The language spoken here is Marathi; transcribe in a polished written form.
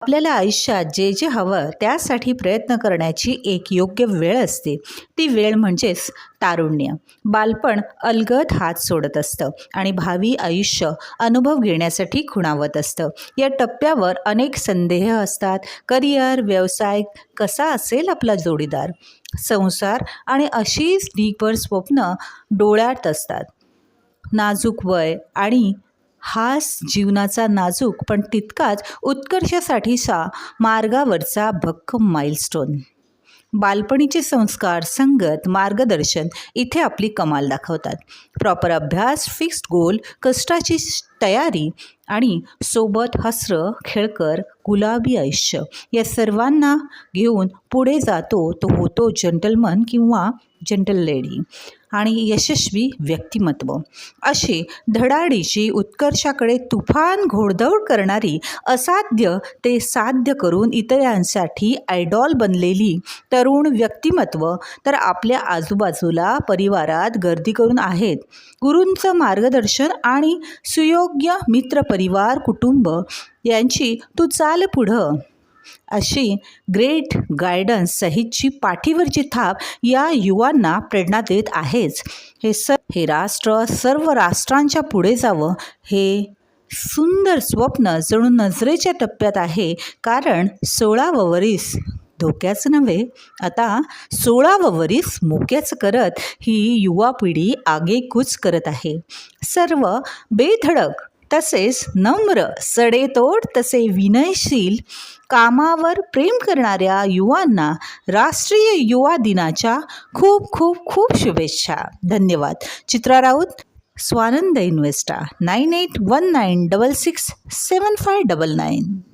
आपल्याला आयुष्यात जे जे हवं त्यासाठी प्रयत्न करण्याची एक योग्य वेळ असते. ती वेळ म्हणजेच तारुण्य. बालपण अलगद हात सोडत असतं आणि भावी आयुष्य अनुभव घेण्यासाठी खुणावत असतं. या टप्प्यावर अनेक संदेह असतात. करिअर, व्यवसाय, कसा असेल आपला जोडीदार, संसार आणि अशीच ढीगभर स्वप्न डोळ्यात असतात. नाजूक वय आणि हाच जीवनाचा नाजूक पण तितकाच उत्कर्षासाठीचा मार्गावरचा भक्कम माइलस्टोन. बालपणीचे संस्कार, संगत, मार्गदर्शन इथे आपली कमाल दाखवतात. प्रॉपर अभ्यास, फिक्स्ड गोल, कष्टाची तयारी आणि सोबत हसरं खेळकर गुलाबी आयुष्य या सर्वांना घेऊन पुढे जातो तो होतो जंटलमन किंवा जंटल लेडी आणि यशस्वी व्यक्तिमत्व. अशी धडाडीची, उत्कर्षाकडे तुफान घोडदौड करणारी, असाध्य ते साध्य करून इतरांसाठी आयडॉल बनलेली तरुण व्यक्तिमत्व तर आपल्या आजूबाजूला परिवारात गर्दी करून आहेत. गुरूंचं मार्गदर्शन आणि सुयोग्य मित्रपरिवार, कुटुंब यांची तू चाल पुढं अशी ग्रेट गायडन्स सहितची पाठीवरची थाप या युवांना प्रेरणा देत आहेच. हे राष्ट्र सर्व राष्ट्रांच्या पुढे जावं हे सुंदर स्वप्न जणू नजरेच्या टप्प्यात आहे. कारण 16वं वरीस धोक्याचं नव्हे, आता 16वं वरीस मोक्याचं करत ही युवा पिढी आगेकूच करत आहे. सर्व बेधडक तसेच नम्र, सडेतोड तसे विनयशील, कामावर प्रेम करणाऱ्या युवांना राष्ट्रीय युवा दिनाच्या खूप खूप खूप शुभेच्छा. धन्यवाद. चित्रा राऊत, स्वानंद इन्व्हेस्टा, 9819667599.